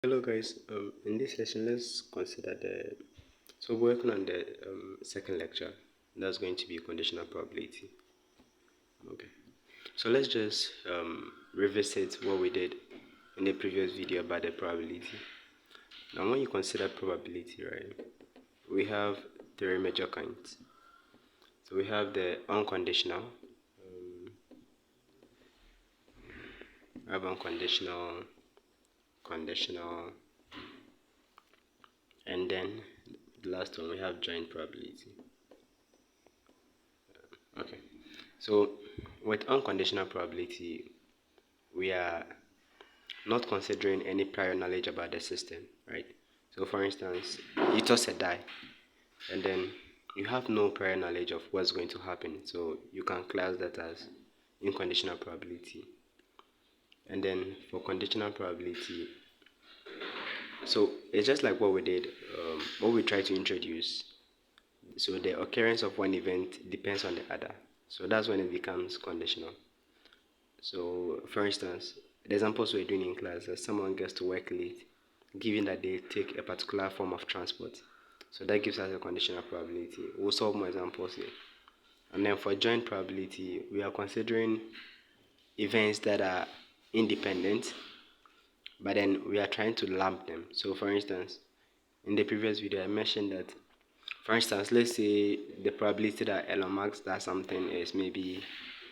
Hello guys, in this session let's consider we're working on the second lecture. That's going to be conditional probability. Okay, so let's just revisit what we did in the previous video about the probability. Now when you consider probability, right, we have three major kinds. So we have the unconditional, we have unconditional, conditional, and then the last one we have joint probability. Okay, so with unconditional probability, we are not considering any prior knowledge about the system, right? So for instance, you toss a die and then you have no prior knowledge of what's going to happen, so you can class that as unconditional probability. And then for conditional probability, so it's just like what we did, what we tried to introduce. So the occurrence of one event depends on the other, so that's when it becomes conditional. So for instance, the examples we're doing in class is someone gets to work late given that they take a particular form of transport, so that gives us a conditional probability. We'll solve more examples here. And then for joint probability, we are considering events that are independent, but then we are trying to lump them. So for instance, in the previous video I mentioned that, for instance, let's say the probability that Elon Musk does something is maybe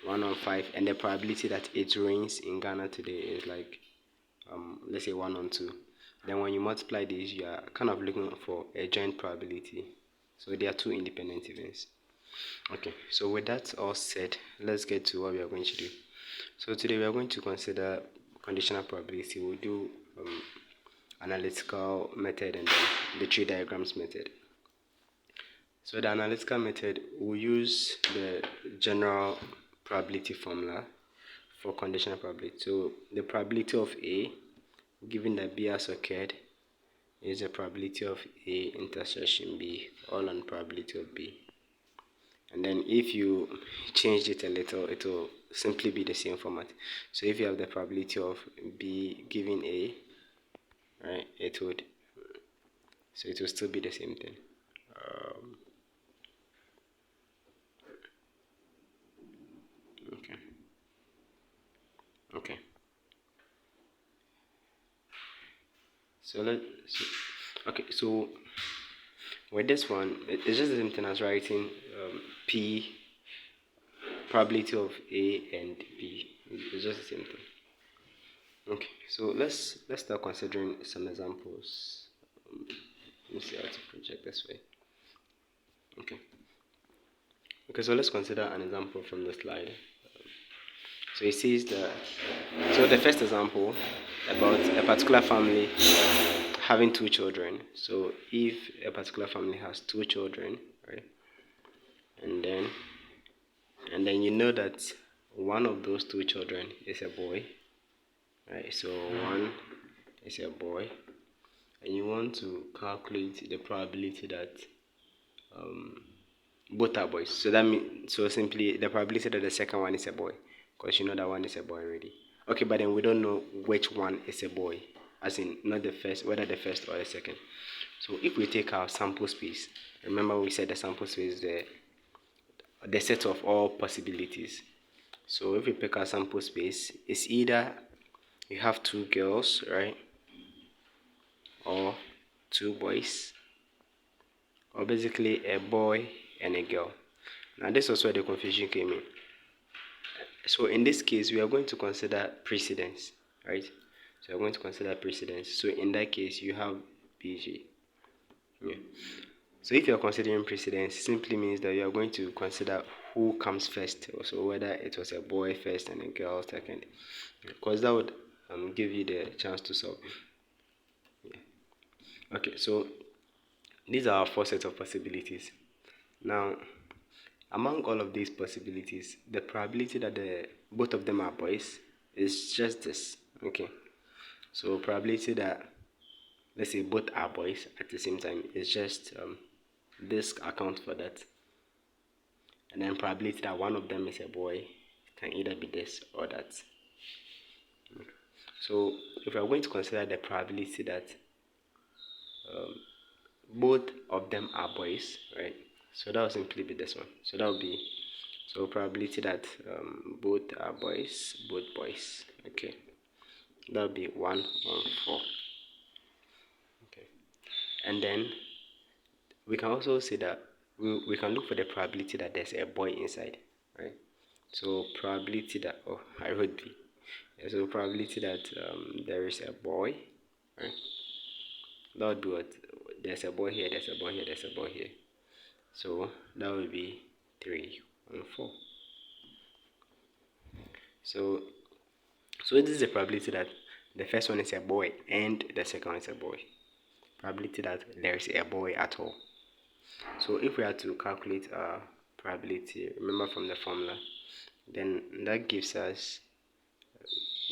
1 on 5, and the probability that it rains in Ghana today is like let's say 1 on 2. Then when you multiply these, you are kind of looking for a joint probability. So they are two independent events. Okay, so with that all said, let's get to what we are going to do. So today we are going to consider conditional probability. We'll do analytical method and then the tree diagrams method. So the analytical method will use the general probability formula for conditional probability. So the probability of A, given that B has occurred, is the probability of A intersection B, all on probability of B. And then if you change it a little, it will simply be the same format. So if you have the probability of B given A, right, it will still be the same thing. Okay. So with this one, it's just the same thing as writing P probability of A and B. It's just the same thing. Okay, so let's start considering some examples. Let me see how to project this way. Okay, so let's consider an example from the slide. So it says that, so the first example about a particular family having two children. So if a particular family has two children, right, and then you know that one of those two children is a boy, right? So one is a boy, and you want to calculate the probability that both are boys. So that means, so simply the probability that the second one is a boy, because you know that one is a boy already. Okay, but then we don't know which one is a boy, as in not the first, whether the first or the second. So if we take our sample space, remember we said the sample space is the set of all possibilities. So if we pick our sample space, it's either you have two girls, right, or two boys, or basically a boy and a girl. Now this is where the confusion came in. So in this case, we are going to consider precedence, right? So we're going to consider precedence. So in that case, you have BG. Yeah. So if you're considering precedence, it simply means that you are going to consider who comes first, so whether it was a boy first and a girl second, because that would give you the chance to solve. Yeah. Okay, so these are our four sets of possibilities. Now, among all of these possibilities, the probability that both of them are boys is just this. Okay, so probability that, let's say, both are boys at the same time is just this account for that. And then probability that one of them is a boy can either be this or that. So if we are going to consider the probability that um, both of them are boys, right? So that will simply be this one. So that will be, so probability that both are boys, both boys. Okay, that will be 1 on 4. Okay, and then we can also say that we can look for the probability that there's a boy inside, right? So probability that, oh, I wrote B. Yeah, so probability that there is a boy, right? That would be what? There's a boy here, there's a boy here, there's a boy here. So that would be 3 on 4. So this is the probability that the first one is a boy and the second one is a boy. Probability that there is a boy at all. So if we are to calculate our probability, remember from the formula, then that gives us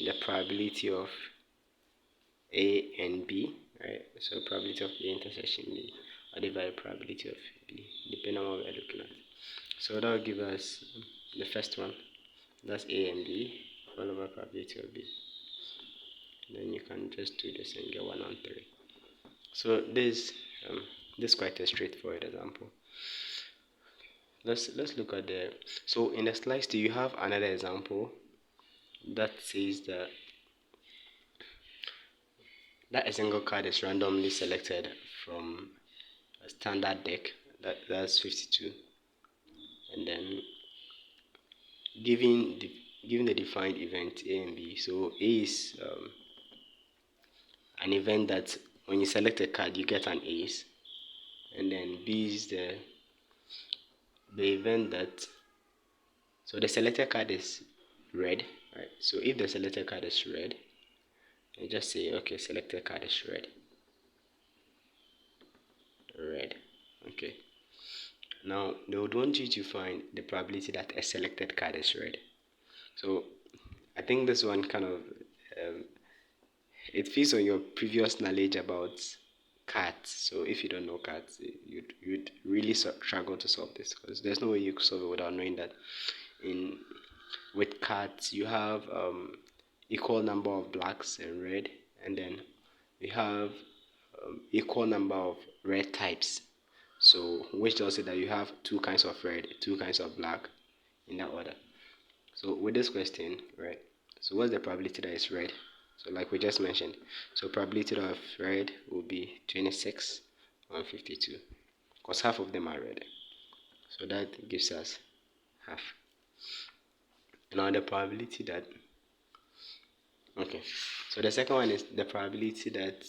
the probability of A and B, right? So probability of A intersection B, or divided probability of B, depending on what we're looking at. So that will give us the first one, that's A and B, all over probability of B. Then you can just do this and get 1 on 3. So this is quite a straightforward example. Let's look at the, so in the slides, do you have another example that says that a single card is randomly selected from a standard deck, that's 52, and then given the defined event A and B. So A is an event that when you select a card you get an ace, and then B is the event that, so the selected card is red, right? So if the selected card is red, you just say, okay, selected card is red. Okay. Now they would want you to find the probability that a selected card is red. So I think this one kind of it feeds on your previous knowledge about cards. So if you don't know cards, you'd really struggle to solve this, because there's no way you could solve it without knowing that in with cards you have equal number of blacks and red, and then we have equal number of red types. So which tells you that you have two kinds of red, two kinds of black, in that order. So with this question, right? So what's the probability that it's red? So like we just mentioned, so probability of red will be 26 on 52, because half of them are red. So that gives us half. Now the probability that, okay, so the second one is the probability that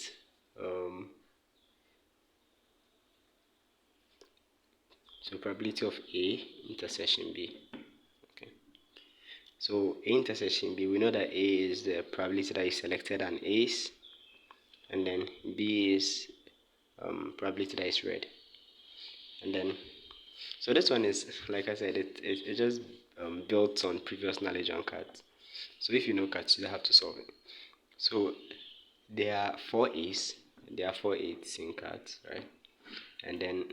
so probability of A intersection B. Okay, so A intersection B, we know that A is the probability that you selected an ace, and then B is probability that is red. And then, so this one is, like I said, it just built on previous knowledge on cards. So if you know cards, you don't have to solve it. So there are 4 A's, there are 4 eights in cards, right? And then,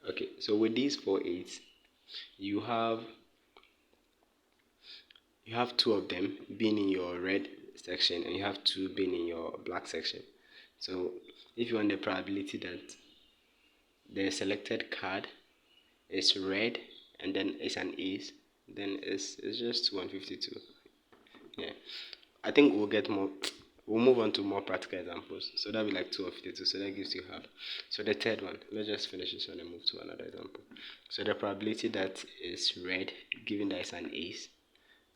okay, so with these 4 eights, you have 2 of them being in your red section, and you have 2 being in your black section. So if you want the probability that the selected card is red and then it's an ace, then it's just 152. Yeah, I think we'll move on to more practical examples. So that'll be like 252, so that gives you half. So the third one, let's just finish this one and move to another example. So the probability that is red, given that it's an ace,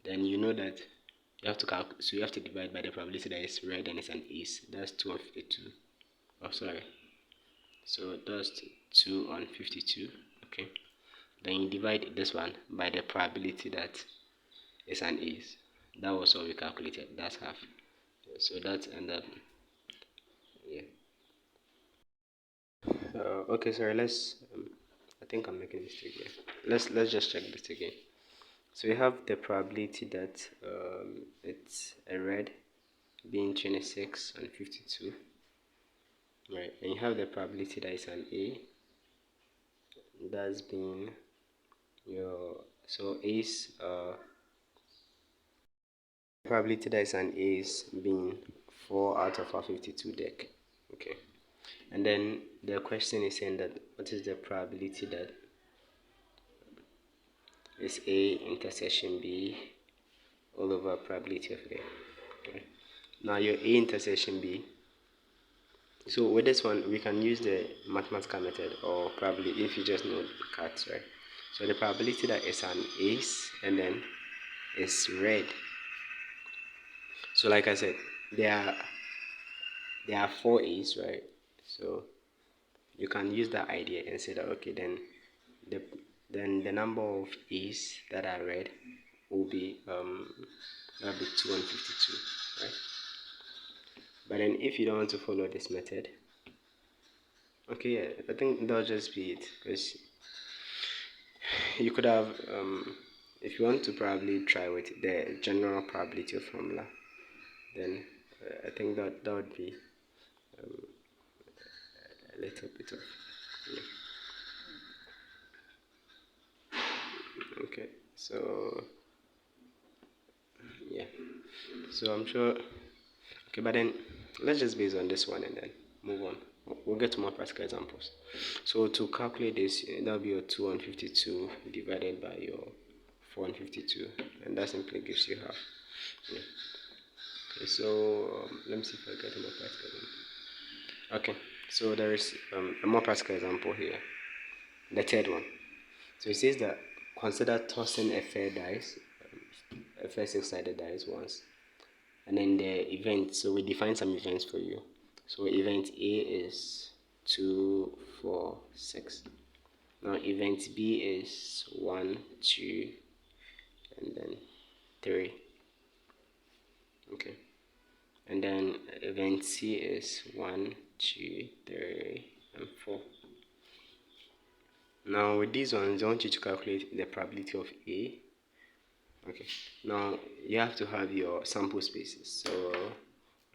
then you know that you have to calculate, so you have to divide by the probability that it's red and it's an ace. That's 2 on 52. Oh, sorry. So that's 2 on 52. Okay. Then you divide this one by the probability that it's an ace. That was what we calculated. That's half. So that's end up, yeah. Okay, sorry. Let's. I think I'm making a mistake here. Let's just check this again. So we have the probability that it's a red being 26 and 52, right? And you have the probability that it's an A, that's being your, so ace Probability that is an ace being 4 out of our 52 deck. Okay. And then the question is saying that what is the probability that is A intersection B all over probability of A. Okay. Now your A intersection B. So with this one, we can use the mathematical method, or probably if you just know the cards, right? So the probability that is an ace and then is red. So like I said, there are four a's, right? So you can use that idea and say that okay, the then the number of a's that are red will be that'll be 252, right? But then if you don't want to follow this method, okay, yeah, I think that'll just be it, because you could have if you want to probably try with the general probability formula, then I think that would be a little bit of okay. So yeah, so I'm sure. Okay, but then let's just base on this one and then move on. We'll get to more practical examples. So to calculate this, that'll be your 252 divided by your 452, and that simply gives you half. Yeah. Okay, so let me see if I get a more practical example. Okay, so there is a more practical example here. The third one. So it says that consider tossing a fair dice, a fair six-sided dice once, and then the event. So we define some events for you. So event A is 2, 4, 6. Now event B is 1, 2, and then 3. Okay. And then event C is 1, 2, 3, and 4. Now with these ones, I want you to calculate the probability of A. Okay. Now you have to have your sample spaces. So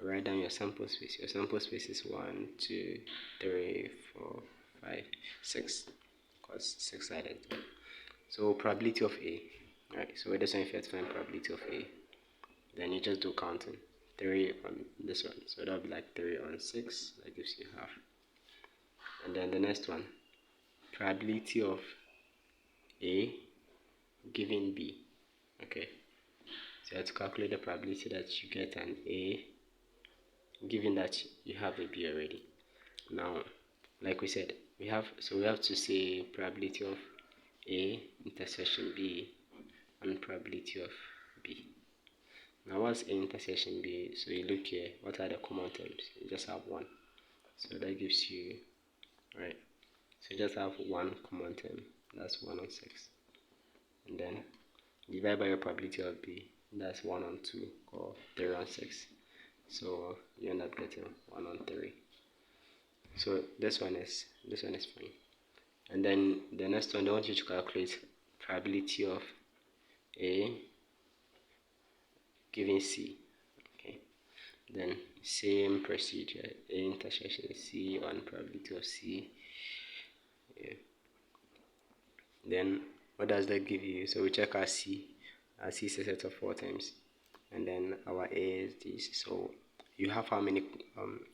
write down your sample space. Your sample space is 1, 2, 3, 4, 5, 6. Because 6-sided. So probability of A. Right. So with this one, if you have to find probability of A, then you just do counting. 3 on this one. So that'll be like 3 on 6. That gives you half. And then the next one, probability of A given B. Okay. So you have to calculate the probability that you get an A given that you have a B already. Now, like we said, we have to say probability of A intersection B and probability of B. Now what's A intersection B? So you look here, what are the common terms? You just have one. So that gives you, right? So you just have one common term. That's 1 on 6. And then divide by your probability of B. That's 1 on 2 or 3 on 6. So you end up getting 1 on 3. So this one is fine. And then the next one, I want you to calculate probability of A given C. Okay. Then same procedure. A intersection C on probability of C. Yeah. Then what does that give you? So we check our C. Our C is a set of 4 times. And then our A is this. So you have how many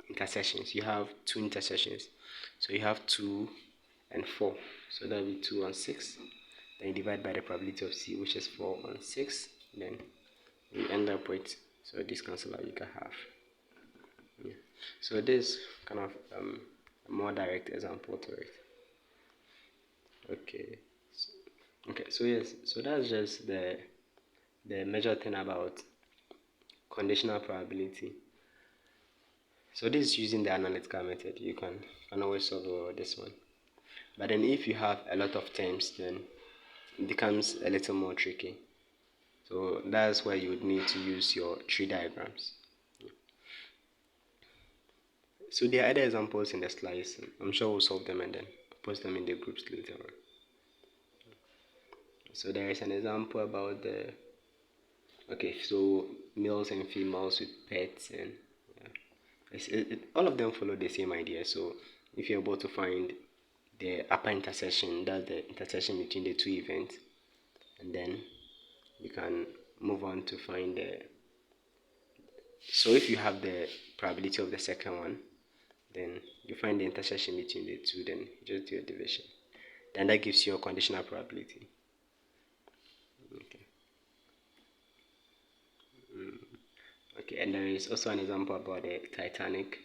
intersections? You have 2 intersections. So you have 2 and 4. So that will be 2 on 6. Then you divide by the probability of C, which is 4 on 6. Then you end up with, so this cancel out, you can have. Yeah. So this kind of a more direct example to it. Okay. So yes, so that's just the major thing about conditional probability. So this is using the analytical method. You can always solve this one. But then if you have a lot of terms, then it becomes a little more tricky. So that's why you would need to use your tree diagrams. So there are other examples in the slides. I'm sure we'll solve them and then post them in the groups later on. So there is an example about the so males and females with pets, and all of them follow the same idea. So if you're able to find the upper intersection, that's the intersection between the two events, and then you can move on to find So if you have the probability of the second one, then you find the intersection between the two, then you just do a division. Then that gives you a conditional probability. Okay. Okay, and there is also an example about the Titanic.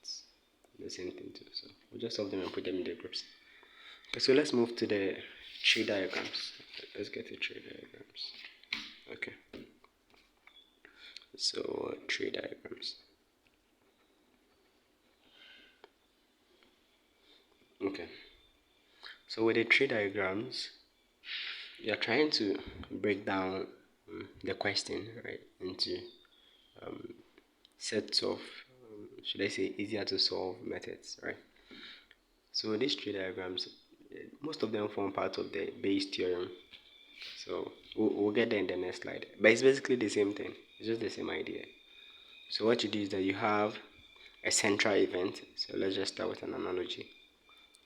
It's the same thing too. So we'll just solve them and put them in the groups. Okay, so let's move to the tree diagrams. Let's get to tree diagrams. Okay. So tree diagrams. Okay. So with the tree diagrams, you're trying to break down the question, right, into sets of should I say easier to solve methods, right? So these tree diagrams, most of them form part of the Bayes theorem. So we'll get there in the next slide. But it's basically the same thing. It's just the same idea. So what you do is that you have a central event. So let's just start with an analogy.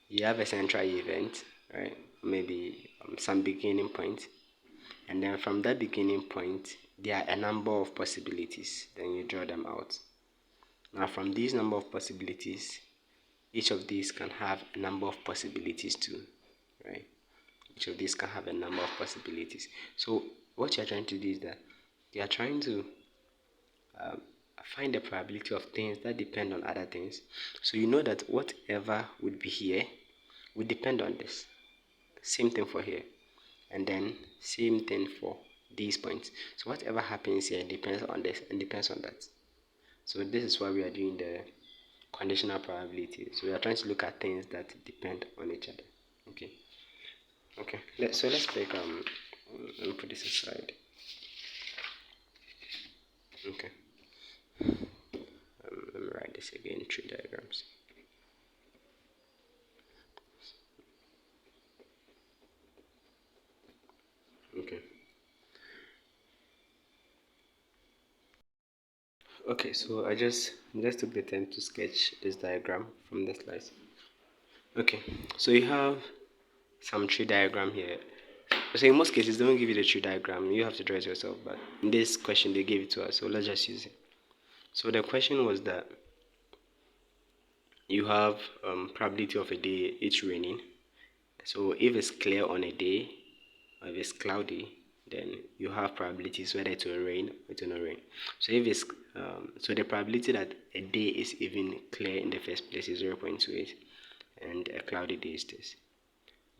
You have a central event, right? Maybe some beginning point, and then from that beginning point, there are a number of possibilities. Then you draw them out. Now, from these number of possibilities, each of these can have a number of possibilities too, right? Each of these can have a number of possibilities. So what you're trying to do is that you are trying to um, find the probability of things that depend on other things. So you know that whatever would be here would depend on this. Same thing for here. And then same thing for these points. So whatever happens here depends on this and depends on that. So this is why we are doing the conditional probability. So we are trying to look at things that depend on each other. Okay. Okay. So let's break let me put this aside. Okay. Let me write this again. Tree diagrams. Okay. Okay. So I just took the time to sketch this diagram from the slides. Okay. So you have some tree diagram here. So in most cases, they don't give you the tree diagram. You have to draw it yourself. But in this question, they gave it to us. So let's just use it. So the question was that you have probability of a day it's raining. So if it's clear on a day, or if it's cloudy, then you have probabilities whether it will rain or it will not rain. So if it's so the probability that a day is even clear in the first place is 0.28, and a cloudy day is this.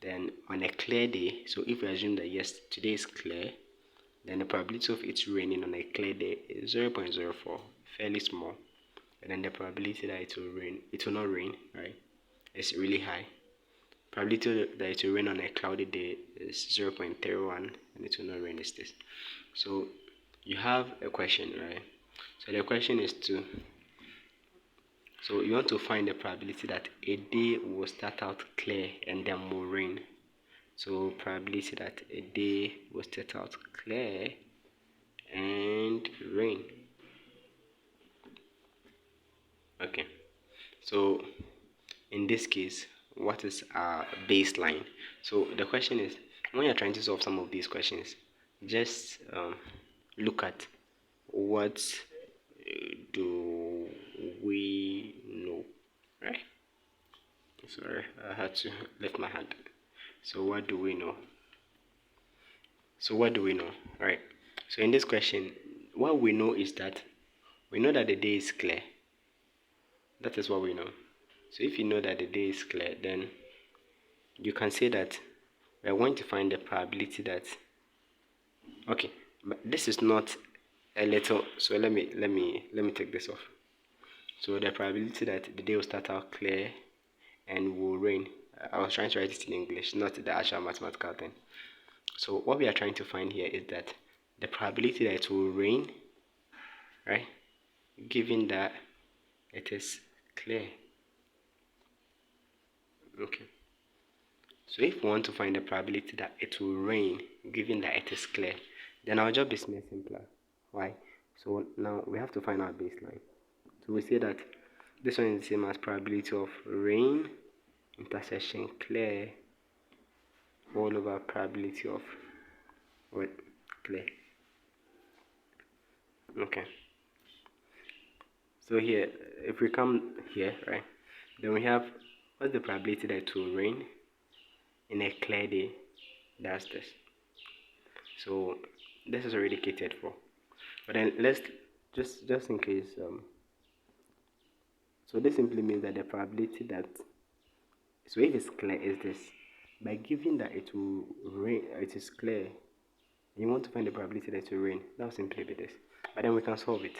Then on a clear day, so if we assume that yes, today is clear, then the probability of it raining on a clear day is 0.04, fairly small. And then the probability that it will not rain, right, is really high. Probability that it will rain on a cloudy day is 0.31, and it will not rain is this. So you have a question, right? So the question is so you want to find the probability that a day will start out clear and then will rain. So probability that a day will start out clear and rain. Okay. So in this case, what is our baseline? So the question is, when you're trying to solve some of these questions, just look at what do we know, right? Sorry, I had to lift my hand. So what do we know? So what do we know, right? So in this question, what we know is that we know that the day is clear. That is what we know. So if you know that the day is clear, then you can say that we are going to find the probability that okay, but this is not a little, so let me take this off. So the probability that the day will start out clear and will rain, I was trying to write it in English, not the actual mathematical thing. So what we are trying to find here is that the probability that it will rain, right, given that it is clear. Okay. So if we want to find the probability that it will rain, given that it is clear, then our job is more simpler. Why? So now we have to find our baseline. So we say that this one is the same as probability of rain intersection clear all over probability of what? Clear. Okay. So here, if we come here, right, then we have what's the probability that it will rain in a clear day? That's this. So this is already catered for. But then let's just in case. So this simply means that the probability that so if it's clear is this. By giving that it will rain, it is clear. You want to find the probability that it will rain. That will simply be this. But then we can solve it.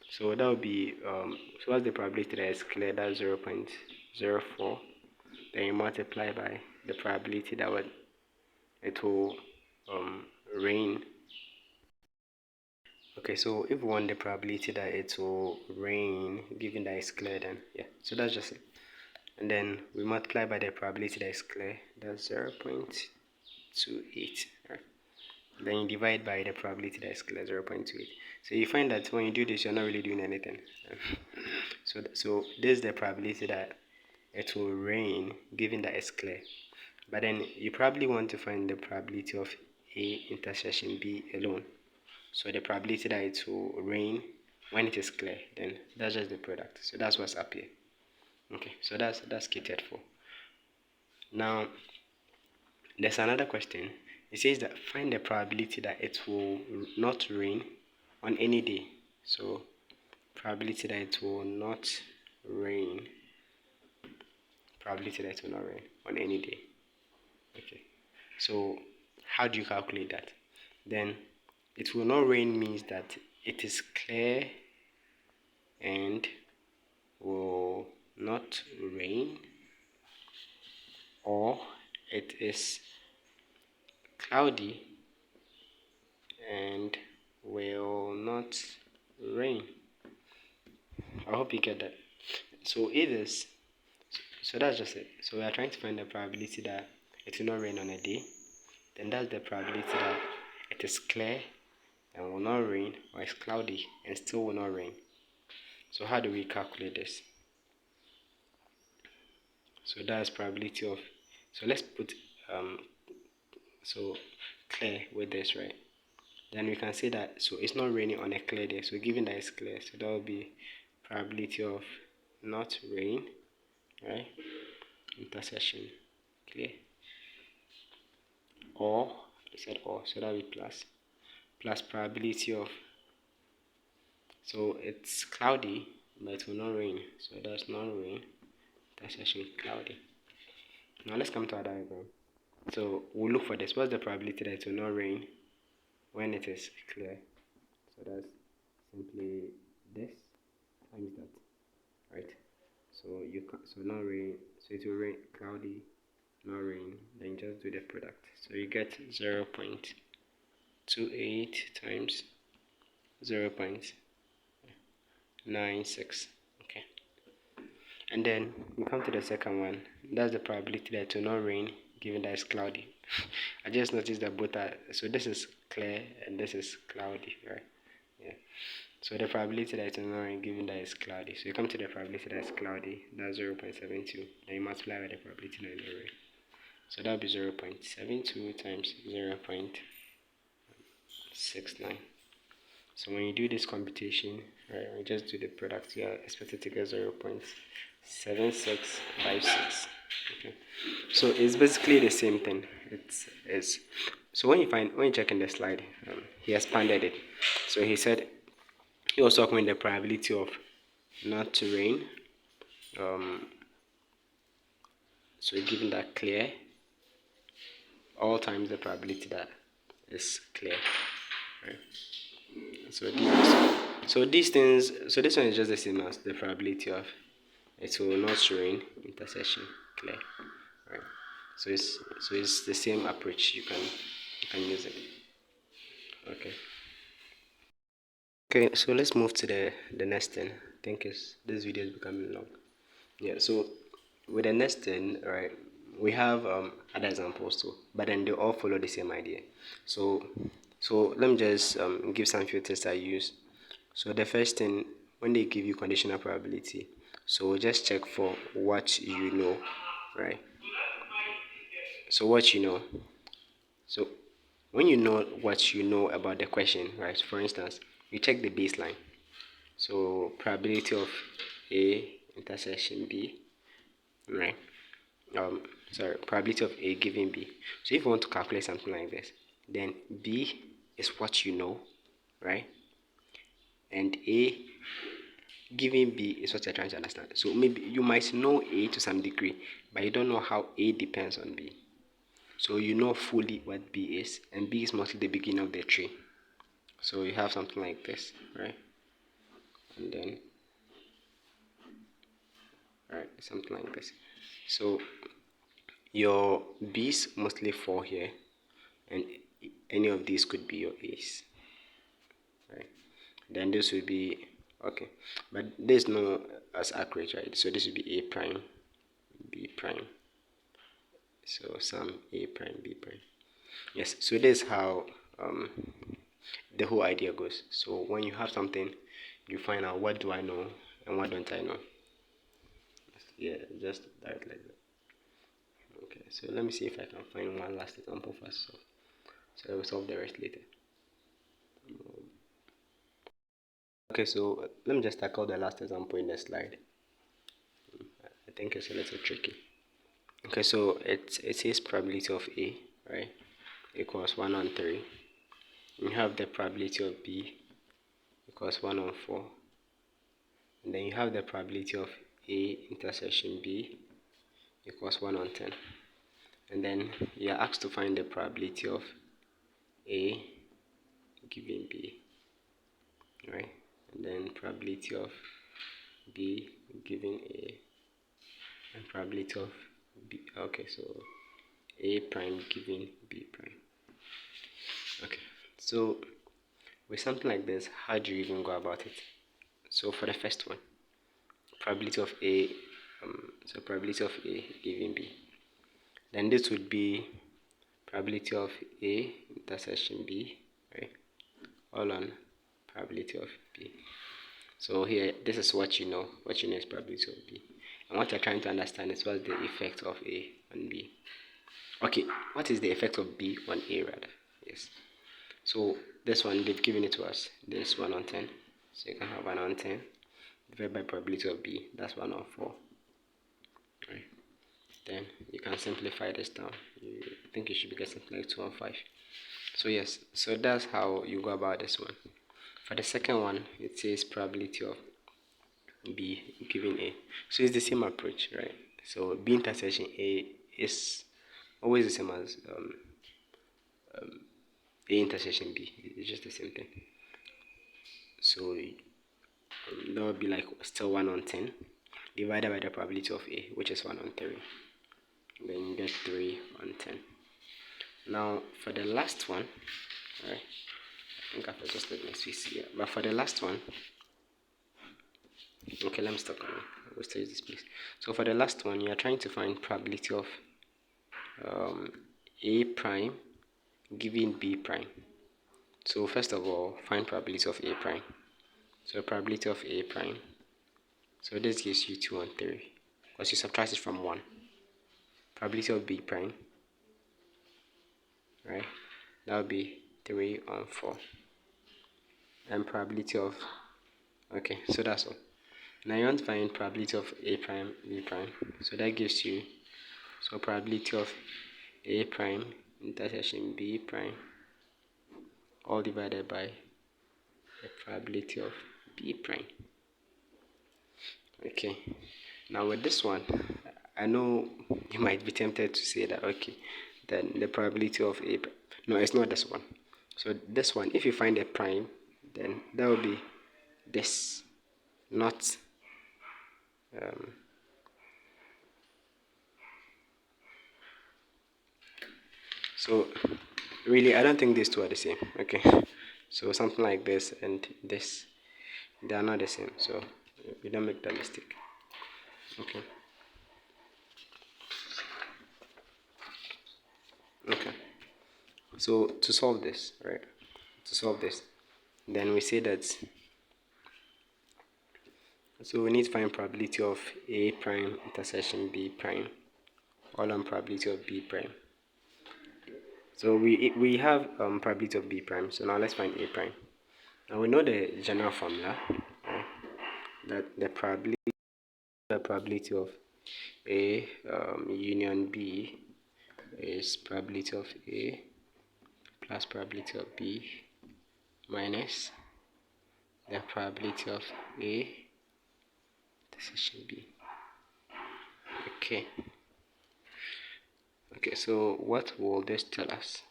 So that will be so what's the probability that is clear? That's 0.04. Then you multiply by the probability that it will rain. Okay, so if we want the probability that it will rain, given that it's clear, then yeah, so that's just it. And then we multiply by the probability that is clear, that's 0.28. Right? Then you divide by the probability that is clear, 0.28. So you find that when you do this, you're not really doing anything. So this is the probability that it will rain, given that it's clear. But then you probably want to find the probability of A intersection B alone. So the probability that it will rain when it is clear, then that's just the product. So that's what's up here. Okay, so that's catered for. Now there's another question. It says that find the probability that it will not rain on any day. So probability that it will not rain, probability that it will not rain on any day. Okay, so how do you calculate that? Then it will not rain means that it is clear and will not rain, or it is cloudy and will not rain. I hope you get that. So it is, so that's just it. So we are trying to find the probability that it will not rain on a day. Then that's the probability that it is clear and will not rain, or it's cloudy and still will not rain. So how do we calculate this? So that's probability of, so let's put so clear with this, right? Then we can say that so it's not raining on a clear day. So given that it's clear, so that will be probability of not rain, right? Intersection clear, or I said or, so that will be plus probability of, so it's cloudy but it will not rain, so that's not rain, intersection cloudy. Now let's come to our diagram. So we'll look for this. What's the probability that it will not rain when it is clear? So that's simply this times that, right? So you can, so not rain, so it will rain, cloudy, not rain, then just do the product. So you get 0.28 times 0.96. Okay, and then you come to the second one. That's the probability that it will not rain given that it's cloudy. I just noticed that both are, so this is clear and this is cloudy, right? Yeah, so the probability that it will not rain given that it's cloudy, so you come to the probability that it's cloudy, that's 0.72, then you multiply by the probability that it will rain, so that will be 0.72 times 0.69. So when you do this computation, right, we just do the product, you are expected to get 0.7656. Okay, so it's basically the same thing. It's so when you check in the slide, he expanded it. So he said he was talking about the probability of not to rain. So given that clear, all times the probability that is clear, right? So these things, so this one is just the same as the probability of it will not rain, intersection clear, right? So it's the same approach. You can use it. Okay, so let's move to the next thing. I think this video is becoming long. Yeah, so with the next thing, right, we have other examples too, but then they all follow the same idea. So let me just give some filters I use. So the first thing, when they give you conditional probability, so just check for what you know, right? So what you know. So when you know what you know about the question, right? For instance, you check the baseline. So probability of A intersection B, right? Sorry, probability of A given B. So if you want to calculate something like this, then B is what you know, right? And A given B is what you're trying to understand. So maybe you might know A to some degree, but you don't know how A depends on B. So you know fully what B is, and B is mostly the beginning of the tree. So you have something like this, right? And then, right, something like this. So your B's mostly fall here, and any of these could be your A's, right? Then this will be okay, but this is not as accurate, right? So this will be A prime, B prime. So some A prime, B prime. Yes. So this is how the whole idea goes. So when you have something, you find out what do I know and what don't I know. Yeah, just that like that. Okay. So let me see if I can find one last example first. So we'll solve the rest later. Okay, so let me just tackle the last example in the slide. I think it's a little tricky. Okay, so it says probability of A, right, equals 1 on 3. You have the probability of B equals 1 on 4. And then you have the probability of A intersection B equals 1 on 10. And then you are asked to find the probability of A given B, right? And then probability of B given A, and probability of B. Okay, so A prime given B prime. Okay, so with something like this, how do you even go about it? So for the first one, probability of A, so probability of A given B. Then this would be probability of A intersection B, right? All on probability of B. So here, this is what you know. What you know is probability of B. And what you're trying to understand is what's the effect of A on B. Okay, what is the effect of B on A rather? Yes. So this one, they've given it to us. This 1 on 10. So you can have 1 on 10 divided by probability of B. That's 1 on 4. Right. Then you can simplify this down. You think you should be getting something like 2 on 5. So yes, so that's how you go about this one. For the second one, it says probability of B given A. So it's the same approach, right? So B intersection A is always the same as A intersection B. It's just the same thing. So that would be like still 1 on 10 divided by the probability of A, which is 1 on 3. Then you get 3 on 10. Now for the last one, right? I think I've adjusted my space here. But for the last one, okay, let me stop on it. We'll still use this place. So for the last one, you are trying to find probability of A prime given B prime. So first of all, find probability of A prime. So probability of A prime. So this gives you 2 on 3 because you subtract it from 1. Probability of B prime, right? That would be 3 on 4. And probability of, okay, so that's all. Now you want to find probability of A prime, B prime. So that gives you, so probability of A prime intersection B prime all divided by the probability of B prime. Okay, now with this one, I know you might be tempted to say that, okay, then the probability of A, no, it's not this one. So this one, if you find a prime, then that will be this, not so really I don't think these two are the same. Okay, so something like this and this, they are not the same, so we don't make that mistake. Okay, okay, so to solve this, right, to solve this, then we say that, so we need to find probability of A prime intersection B prime all on probability of B prime. So we have probability of B prime, so now let's find A prime. Now we know the general formula, right? That the probability of A union B is probability of A plus probability of B minus the probability of A intersection B. Okay. Okay, so what will this tell us?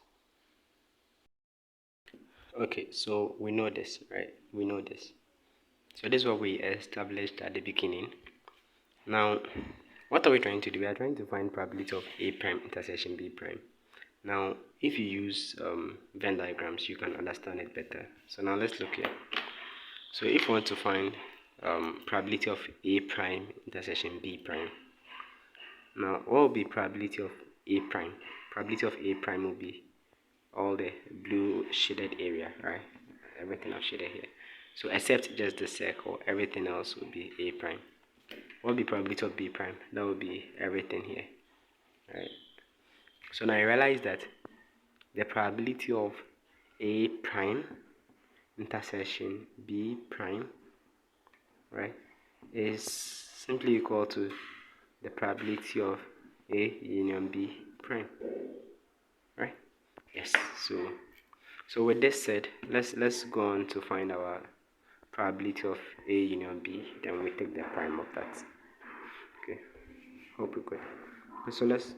Okay, so we know this, right? We know this. So this is what we established at the beginning. Now, what are we trying to do? We are trying to find probability of A prime intersection B prime. Now, if you use Venn diagrams, you can understand it better. So now let's look here. So if you want to find probability of A prime intersection B prime, now what will be probability of A prime? Probability of A prime will be all the blue shaded area, right? Everything I've shaded here. So except just the circle, everything else will be A prime. What will be probability of B prime? That will be everything here, right? So now I realize that the probability of A prime intersection B prime, right, is simply equal to the probability of A union B prime, right? Yes. So with this said, let's go on to find our probability of A union B. Then we take the prime of that. Okay. Hope we good. So let's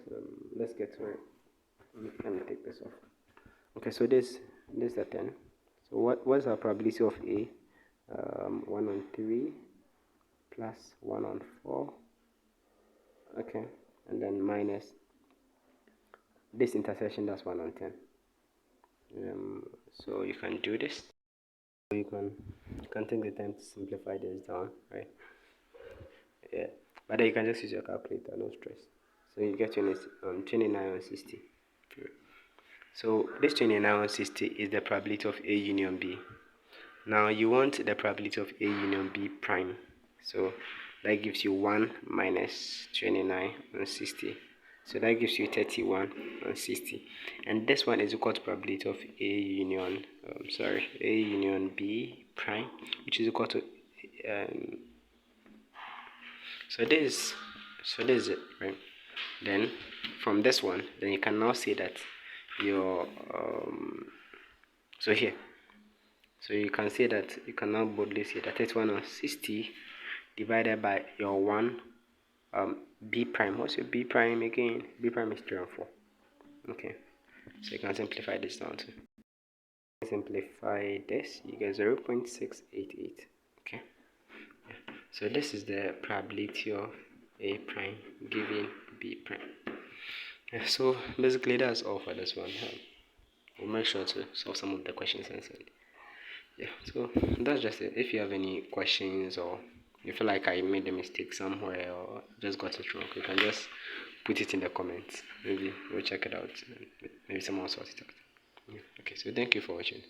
get to it. Let me take this off. Okay. So this is a 10. So what's our probability of A? 1 on 3 plus 1 on 4. Okay. And then minus this intersection, that's 1 on 10. So you can do this. So you can take the time to simplify this down, right? Yeah, but then you can just use your calculator, no stress. So you get 29 on 60. So this 29 on 60 is the probability of A union B. Now you want the probability of A union B prime. So that gives you 1 minus 29 on 60. So that gives you 31 on 60. And this one is equal to probability of A union, A union B prime, which is equal to, so this is it, right? Then from this one, then you can now see that your, so here, so you can see that you can now boldly see that 31 on 60 divided by your 1 B prime. What's your B prime again? B prime is 3 and 4. Okay, so you can simplify this down too. Simplify this, you get 0.688. Okay, yeah. So this is the probability of A prime given B prime. Yeah, so basically that's all for this one. We'll make sure to solve some of the questions answered. Yeah, so that's just it. If you have any questions or you feel like I made a mistake somewhere or just got it wrong, you can just put it in the comments. Maybe we'll check it out. Maybe someone will sort it out. Yeah. Okay, so thank you for watching.